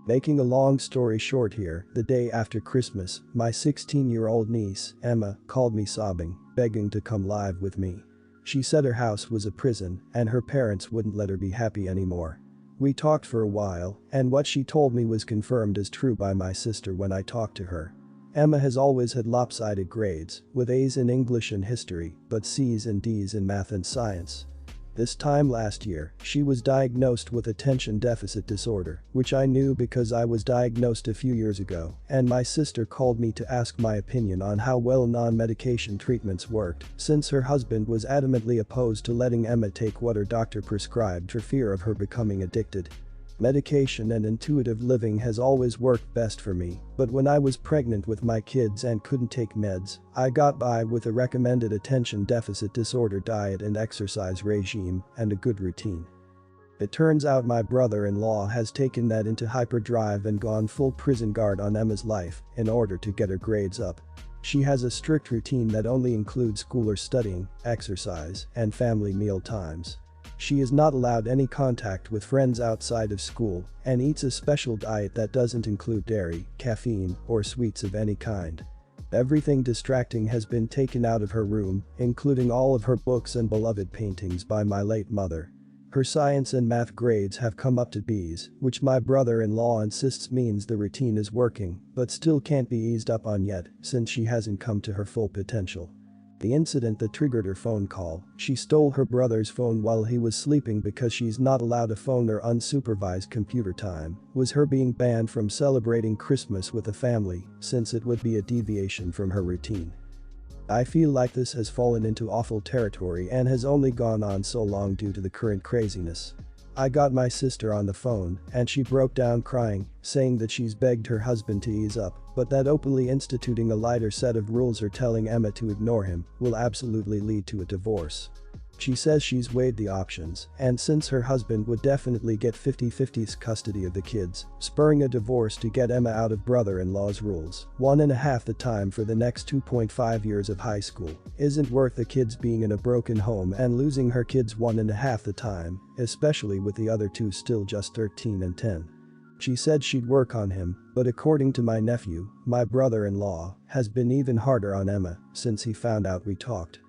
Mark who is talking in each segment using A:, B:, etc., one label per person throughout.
A: Making a long story short here, the day after Christmas, my 16-year-old niece, Emma, called me sobbing, begging to come live with me. She said her house was a prison and her parents wouldn't let her be happy anymore. We talked for a while, and what she told me was confirmed as true by my sister when I talked to her. Emma has always had lopsided grades, with A's in English and history, but C's and D's in math and science. This time last year, she was diagnosed with attention deficit disorder, which I knew because I was diagnosed a few years ago, and my sister called me to ask my opinion on how well non-medication treatments worked, since her husband was adamantly opposed to letting Emma take what her doctor prescribed for fear of her becoming addicted. Medication and intuitive living has always worked best for me, but when I was pregnant with my kids and couldn't take meds, I got by with a recommended attention deficit disorder diet and exercise regime and a good routine. It turns out my brother-in-law has taken that into hyperdrive and gone full prison guard on Emma's life in order to get her grades up. She has a strict routine that only includes school or studying, exercise, and family meal times. She is not allowed any contact with friends outside of school and eats a special diet that doesn't include dairy, caffeine, or sweets of any kind. Everything distracting has been taken out of her room, including all of her books and beloved paintings by my late mother. Her science and math grades have come up to B's, which my brother-in-law insists means the routine is working, but still can't be eased up on yet since she hasn't come to her full potential. The incident that triggered her phone call, she stole her brother's phone while he was sleeping because she's not allowed a phone or unsupervised computer time, was her being banned from celebrating Christmas with the family since it would be a deviation from her routine. I feel like this has fallen into awful territory and has only gone on so long due to the current craziness. I got my sister on the phone and she broke down crying, saying that she's begged her husband to ease up, but that openly instituting a lighter set of rules or telling Emma to ignore him will absolutely lead to a divorce. She says she's weighed the options, and since her husband would definitely get 50-50 custody of the kids, spurring a divorce to get Emma out of brother-in-law's rules, 1.5 the time for the next 2.5 years of high school, isn't worth the kids being in a broken home and losing her kids 1.5 the time, especially with the other two still just 13 and 10. She said she'd work on him, but according to my nephew, my brother-in-law, has been even harder on Emma since he found out we talked.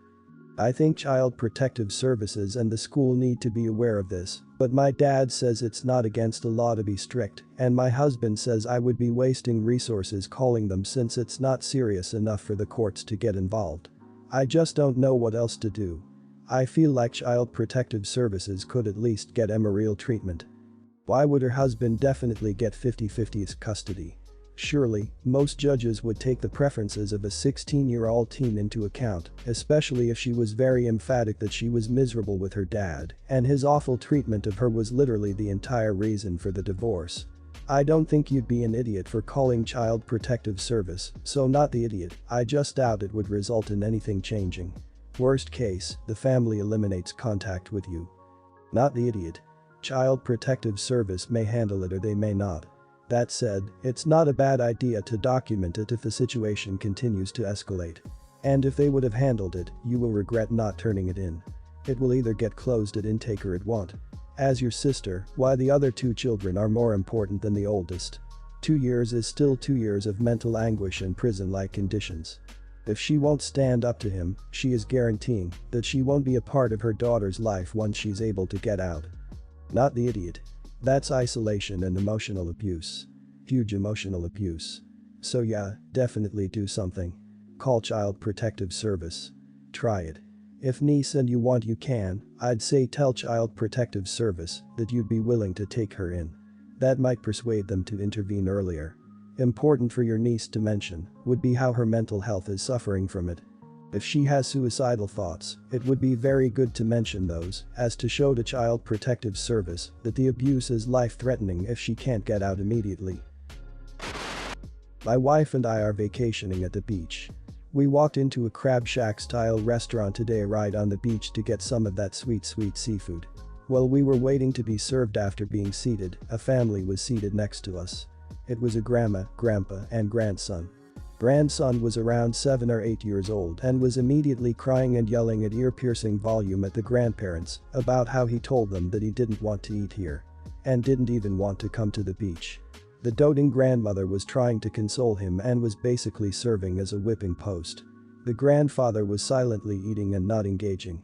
A: I think Child Protective Services and the school need to be aware of this, but my dad says it's not against the law to be strict, and my husband says I would be wasting resources calling them since it's not serious enough for the courts to get involved. I just don't know what else to do. I feel like Child Protective Services could at least get Emma real treatment. Why would her husband definitely get 50-50 custody? Surely, most judges would take the preferences of a 16-year-old teen into account, especially if she was very emphatic that she was miserable with her dad, and his awful treatment of her was literally the entire reason for the divorce. I don't think you'd be an idiot for calling Child Protective Service, so not the idiot, I just doubt it would result in anything changing. Worst case, the family eliminates contact with you. Not the idiot. Child Protective Service may handle it or they may not. That said, it's not a bad idea to document it if the situation continues to escalate. And if they would have handled it, you will regret not turning it in. It will either get closed at intake or it won't. As your sister, why the other two children are more important than the oldest. 2 years is still 2 years of mental anguish and prison-like conditions. If she won't stand up to him, she is guaranteeing that she won't be a part of her daughter's life once she's able to get out. Not the idiot. That's isolation and emotional abuse. Huge emotional abuse. So yeah, definitely do something. Call Child Protective Service. Try it. If niece and you want you can, I'd say tell Child Protective Service that you'd be willing to take her in. That might persuade them to intervene earlier. Important for your niece to mention would be how her mental health is suffering from it. If she has suicidal thoughts, it would be very good to mention those, as to show to Child Protective Service that the abuse is life-threatening if she can't get out immediately. My wife and I are vacationing at the beach. We walked into a crab shack-style restaurant today right on the beach to get some of that sweet seafood. While we were waiting to be served after being seated, a family was seated next to us. It was a grandma, grandpa, and grandson. Grandson was around 7 or 8 years old and was immediately crying and yelling at ear-piercing volume at the grandparents about how he told them that he didn't want to eat here and didn't even want to come to the beach. The doting grandmother was trying to console him and was basically serving as a whipping post. The grandfather was silently eating and not engaging.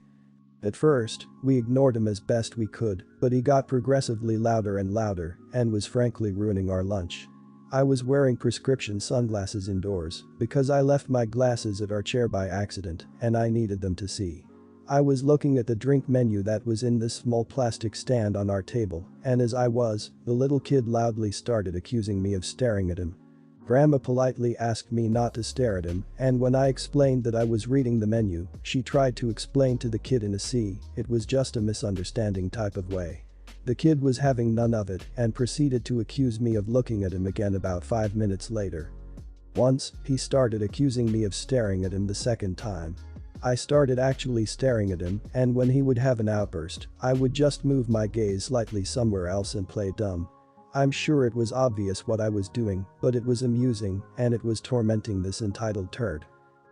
A: At first, we ignored him as best we could, but he got progressively louder and louder and was frankly ruining our lunch. I was wearing prescription sunglasses indoors because I left my glasses at our chair by accident and I needed them to see. I was looking at the drink menu that was in this small plastic stand on our table, and as I was, the little kid loudly started accusing me of staring at him. Grandma politely asked me not to stare at him, and when I explained that I was reading the menu, she tried to explain to the kid in it was just a misunderstanding type of way. The kid was having none of it and proceeded to accuse me of looking at him again about 5 minutes later. Once, he started accusing me of staring at him the second time. I started actually staring at him, and when he would have an outburst, I would just move my gaze slightly somewhere else and play dumb. I'm sure it was obvious what I was doing, but it was amusing and it was tormenting this entitled turd.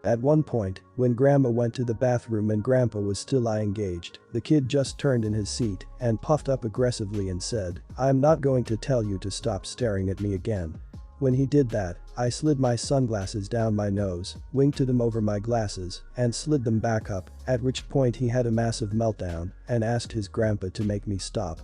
A: At one point, when Grandma went to the bathroom and Grandpa was still engaged, the kid just turned in his seat and puffed up aggressively and said, "I'm not going to tell you to stop staring at me again." When he did that, I slid my sunglasses down my nose, winked at him over my glasses, and slid them back up, at which point he had a massive meltdown and asked his grandpa to make me stop.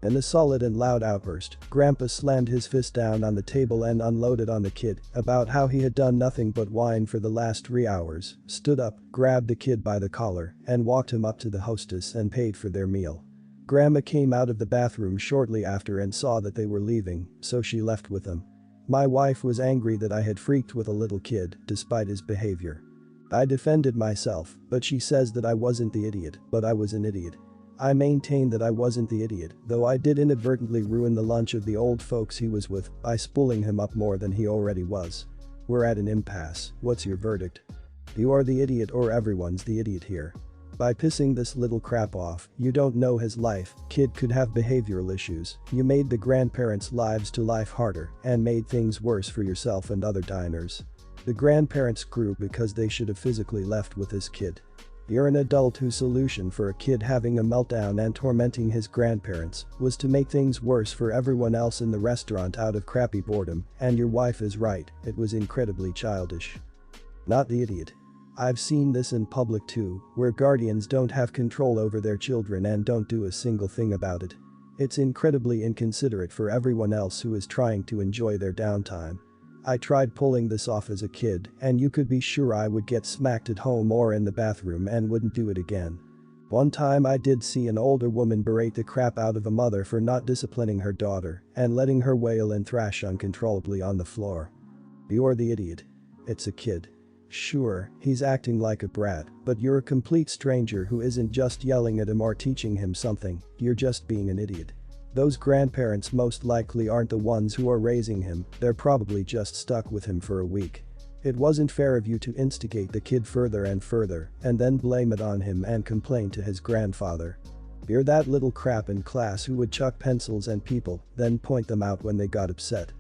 A: In a solid and loud outburst, Grandpa slammed his fist down on the table and unloaded on the kid about how he had done nothing but whine for the last 3 hours, stood up, grabbed the kid by the collar, and walked him up to the hostess and paid for their meal. Grandma came out of the bathroom shortly after and saw that they were leaving, so she left with them. My wife was angry that I had freaked with a little kid, despite his behavior. I defended myself, but she says that I wasn't the idiot, but I was an idiot. I maintain that I wasn't the idiot, though I did inadvertently ruin the lunch of the old folks he was with by spooling him up more than he already was. We're at an impasse. What's your verdict? You are the idiot or everyone's the idiot here. By pissing this little crap off, you don't know his life, kid could have behavioral issues, you made the grandparents' lives to life harder and made things worse for yourself and other diners. The grandparents grew because they should have physically left with this kid. You're an adult whose solution for a kid having a meltdown and tormenting his grandparents was to make things worse for everyone else in the restaurant out of crappy boredom, and your wife is right, it was incredibly childish. Not the idiot. I've seen this in public too, where guardians don't have control over their children and don't do a single thing about it. It's incredibly inconsiderate for everyone else who is trying to enjoy their downtime. I tried pulling this off as a kid, and you could be sure I would get smacked at home or in the bathroom and wouldn't do it again. One time I did see an older woman berate the crap out of a mother for not disciplining her daughter and letting her wail and thrash uncontrollably on the floor. You're the idiot. It's a kid. Sure, he's acting like a brat, but you're a complete stranger who isn't just yelling at him or teaching him something, you're just being an idiot. Those grandparents most likely aren't the ones who are raising him, they're probably just stuck with him for a week. It wasn't fair of you to instigate the kid further and further and then blame it on him and complain to his grandfather. You're that little crap in class who would chuck pencils at people, then point them out when they got upset.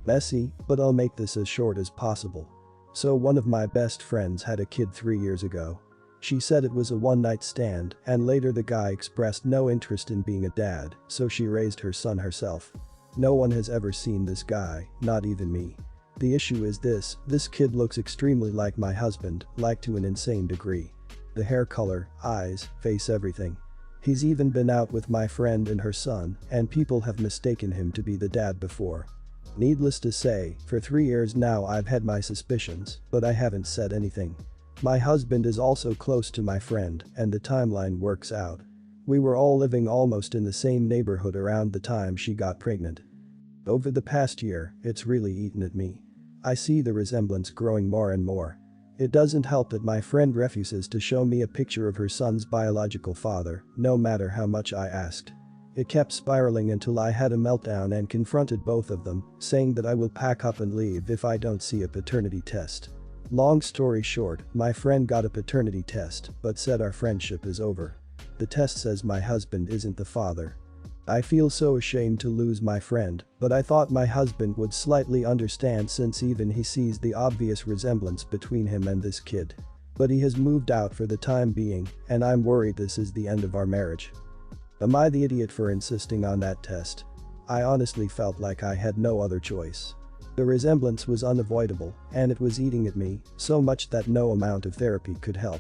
A: Messy, but I'll make this as short as possible. So one of my best friends had a kid 3 years ago. She said it was a one-night stand, and later the guy expressed no interest in being a dad, so she raised her son herself. No one has ever seen this guy, not even me. The issue is this kid looks extremely like my husband, like to an insane degree. The hair color, eyes, face, everything. He's even been out with my friend and her son, and people have mistaken him to be the dad before. Needless to say, for 3 years now I've had my suspicions, but I haven't said anything. My husband is also close to my friend, and the timeline works out. We were all living almost in the same neighborhood around the time she got pregnant. Over the past year, it's really eaten at me. I see the resemblance growing more and more. It doesn't help that my friend refuses to show me a picture of her son's biological father, no matter how much I asked. It kept spiraling until I had a meltdown and confronted both of them, saying that I will pack up and leave if I don't see a paternity test. Long story short, my friend got a paternity test, but said our friendship is over. The test says my husband isn't the father. I feel so ashamed to lose my friend, but I thought my husband would slightly understand since even he sees the obvious resemblance between him and this kid. But he has moved out for the time being, and I'm worried this is the end of our marriage. Am I the idiot for insisting on that test? I honestly felt like I had no other choice. The resemblance was unavoidable, and it was eating at me, so much that no amount of therapy could help.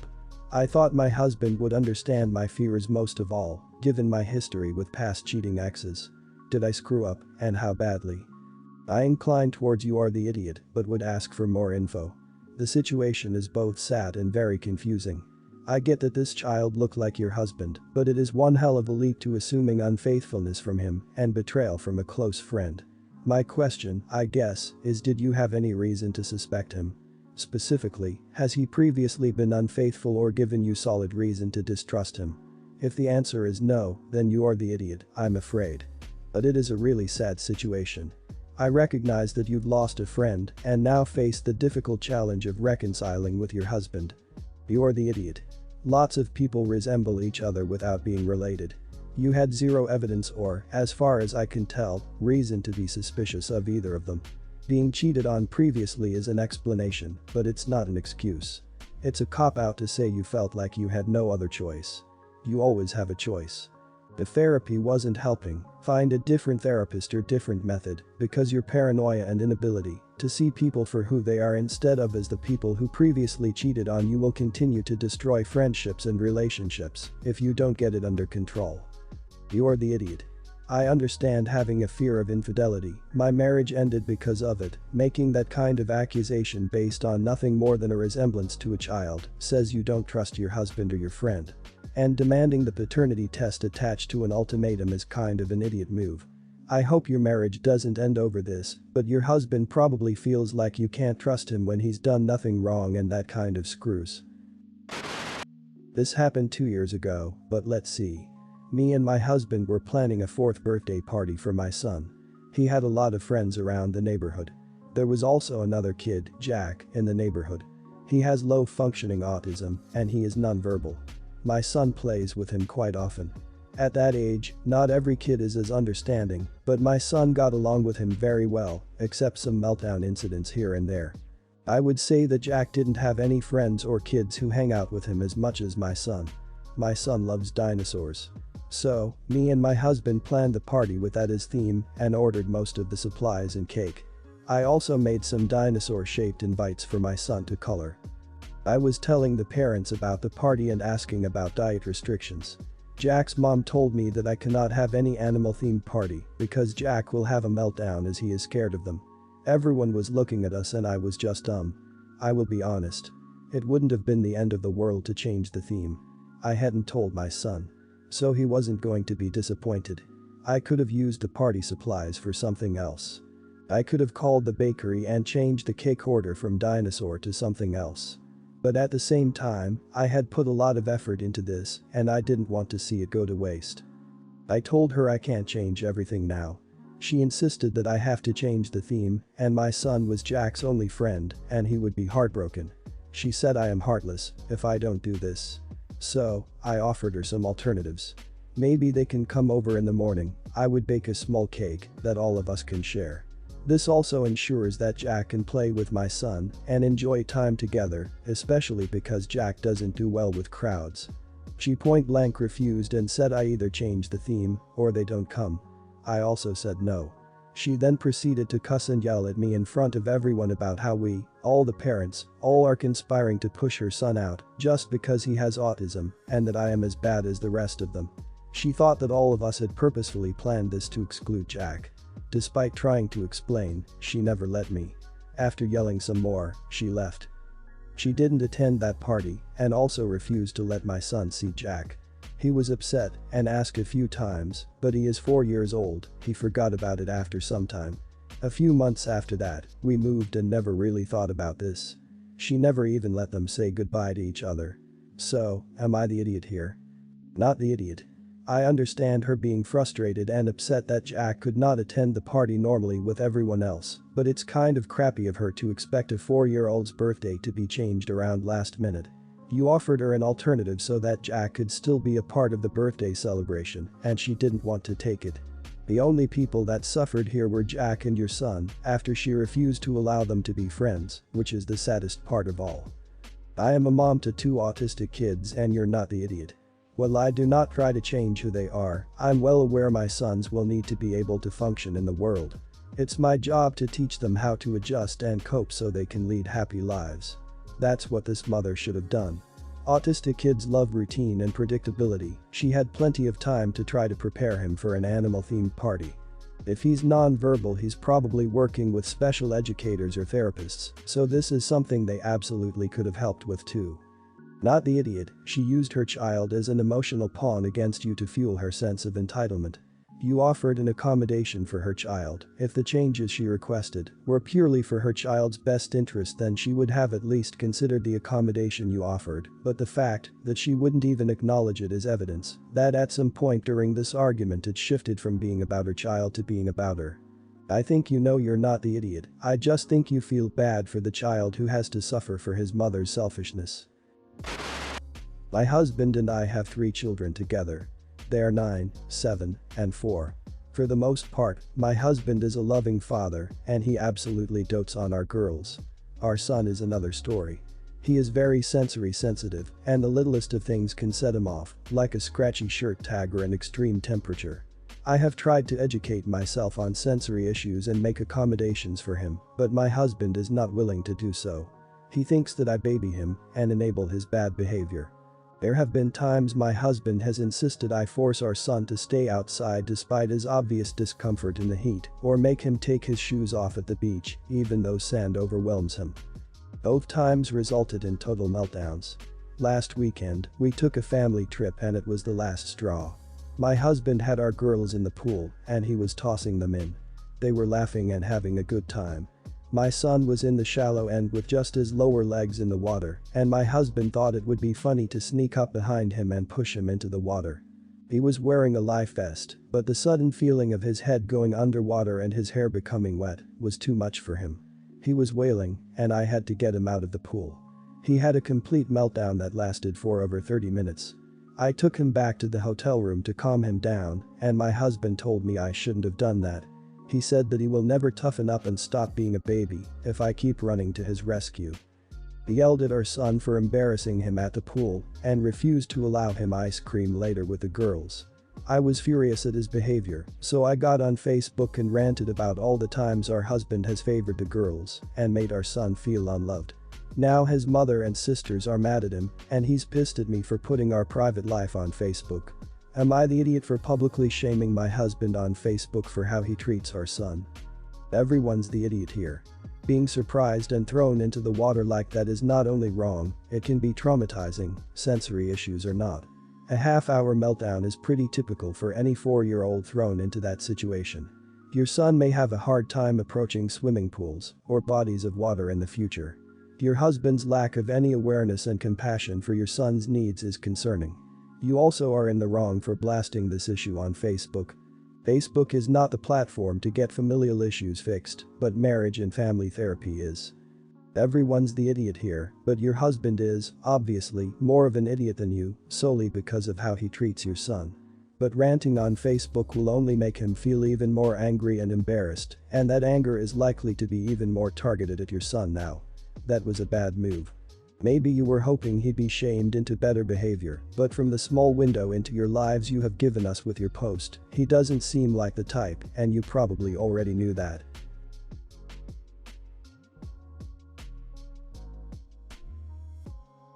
A: I thought my husband would understand my fears most of all, given my history with past cheating exes. Did I screw up, and how badly? I incline towards you are the idiot, but would ask for more info. The situation is both sad and very confusing. I get that this child looked like your husband, but it is one hell of a leap to assuming unfaithfulness from him and betrayal from a close friend. My question, I guess, is did you have any reason to suspect him? Specifically, has he previously been unfaithful or given you solid reason to distrust him? If the answer is no, then you are the idiot, I'm afraid. But it is a really sad situation. I recognize that you've lost a friend and now face the difficult challenge of reconciling with your husband. You're the idiot. Lots of people resemble each other without being related. You had zero evidence or, as far as I can tell, reason to be suspicious of either of them. Being cheated on previously is an explanation, but it's not an excuse. It's a cop-out to say you felt like you had no other choice. You always have a choice. If therapy wasn't helping, find a different therapist or different method, because your paranoia and inability to see people for who they are instead of as the people who previously cheated on you will continue to destroy friendships and relationships if you don't get it under control. You're the idiot. I understand having a fear of infidelity, my marriage ended because of it, making that kind of accusation based on nothing more than a resemblance to a child says you don't trust your husband or your friend. And demanding the paternity test attached to an ultimatum is kind of an idiot move. I hope your marriage doesn't end over this, but your husband probably feels like you can't trust him when he's done nothing wrong and that kind of screws. This happened 2 years ago, but let's see. Me and my husband were planning a 4th birthday party for my son. He had a lot of friends around the neighborhood. There was also another kid, Jack, in the neighborhood. He has low-functioning autism, and he is nonverbal. My son plays with him quite often. At that age, not every kid is as understanding, but my son got along with him very well, except some meltdown incidents here and there. I would say that Jack didn't have any friends or kids who hang out with him as much as my son. My son loves dinosaurs. So, me and my husband planned the party with that as theme and ordered most of the supplies and cake. I also made some dinosaur-shaped invites for my son to color. I was telling the parents about the party and asking about diet restrictions. Jack's mom told me that I cannot have any animal-themed party because Jack will have a meltdown as he is scared of them. Everyone was looking at us and I was just I will be honest. It wouldn't have been the end of the world to change the theme. I hadn't told my son. So he wasn't going to be disappointed. I could have used the party supplies for something else. I could have called the bakery and changed the cake order from dinosaur to something else. But at the same time, I had put a lot of effort into this and I didn't want to see it go to waste. I told her I can't change everything now. She insisted that I have to change the theme and my son was Jack's only friend and he would be heartbroken. She said I am heartless if I don't do this. So, I offered her some alternatives. Maybe they can come over in the morning, I would bake a small cake that all of us can share. This also ensures that Jack can play with my son and enjoy time together, especially because Jack doesn't do well with crowds. She point-blank refused and said I either change the theme or they don't come. I also said no. She then proceeded to cuss and yell at me in front of everyone about how we, all the parents, all are conspiring to push her son out just because he has autism and that I am as bad as the rest of them. She thought that all of us had purposefully planned this to exclude Jack. Despite trying to explain, she never let me. After yelling some more, she left. She didn't attend that party and also refused to let my son see Jack. He was upset and asked a few times, but he is 4 years old, he forgot about it after some time. A few months after that, we moved and never really thought about this. She never even let them say goodbye to each other. So, am I the idiot here? Not the idiot. I understand her being frustrated and upset that Jack could not attend the party normally with everyone else, but it's kind of crappy of her to expect a 4-year-old's birthday to be changed around last minute. You offered her an alternative so that Jack could still be a part of the birthday celebration, and she didn't want to take it. The only people that suffered here were Jack and your son after she refused to allow them to be friends, which is the saddest part of all. I am a mom to 2 autistic kids and you're not the idiot. While I do not try to change who they are, I'm well aware my sons will need to be able to function in the world. It's my job to teach them how to adjust and cope so they can lead happy lives. That's what this mother should have done. Autistic kids love routine and predictability. She had plenty of time to try to prepare him for an animal-themed party. If he's non-verbal, he's probably working with special educators or therapists, so this is something they absolutely could have helped with too. Not the idiot, she used her child as an emotional pawn against you to fuel her sense of entitlement. You offered an accommodation for her child. If the changes she requested were purely for her child's best interest, then she would have at least considered the accommodation you offered, but the fact that she wouldn't even acknowledge it is evidence that at some point during this argument it shifted from being about her child to being about her. I think you know you're not the idiot. I just think you feel bad for the child who has to suffer for his mother's selfishness. My husband and I have 3 children together. They are 9, 7, and 4. For the most part, my husband is a loving father, and he absolutely dotes on our girls. Our son is another story. He is very sensory sensitive, and the littlest of things can set him off, like a scratchy shirt tag or an extreme temperature. I have tried to educate myself on sensory issues and make accommodations for him, but my husband is not willing to do so. He thinks that I baby him and enable his bad behavior. There have been times my husband has insisted I force our son to stay outside despite his obvious discomfort in the heat, or make him take his shoes off at the beach, even though sand overwhelms him. Both times resulted in total meltdowns. Last weekend, we took a family trip and it was the last straw. My husband had our girls in the pool and he was tossing them in. They were laughing and having a good time. My son was in the shallow end with just his lower legs in the water, and my husband thought it would be funny to sneak up behind him and push him into the water. He was wearing a life vest, but the sudden feeling of his head going underwater and his hair becoming wet was too much for him. He was wailing, and I had to get him out of the pool. He had a complete meltdown that lasted for over 30 minutes. I took him back to the hotel room to calm him down, and my husband told me I shouldn't have done that. He said that he will never toughen up and stop being a baby if I keep running to his rescue. He yelled at our son for embarrassing him at the pool and refused to allow him ice cream later with the girls. I was furious at his behavior, so I got on Facebook and ranted about all the times our husband has favored the girls and made our son feel unloved. Now his mother and sisters are mad at him, and he's pissed at me for putting our private life on Facebook. Am I the idiot for publicly shaming my husband on Facebook for how he treats our son? Everyone's the idiot here. Being surprised and thrown into the water like that is not only wrong, it can be traumatizing, sensory issues or not. A half-hour meltdown is pretty typical for any 4-year-old thrown into that situation. Your son may have a hard time approaching swimming pools or bodies of water in the future. Your husband's lack of any awareness and compassion for your son's needs is concerning. You also are in the wrong for blasting this issue on Facebook. Facebook is not the platform to get familial issues fixed, but marriage and family therapy is. Everyone's the idiot here, but your husband is, obviously, more of an idiot than you, solely because of how he treats your son. But ranting on Facebook will only make him feel even more angry and embarrassed, and that anger is likely to be even more targeted at your son now. That was a bad move. Maybe you were hoping he'd be shamed into better behavior, but from the small window into your lives you have given us with your post, he doesn't seem like the type, and you probably already knew that.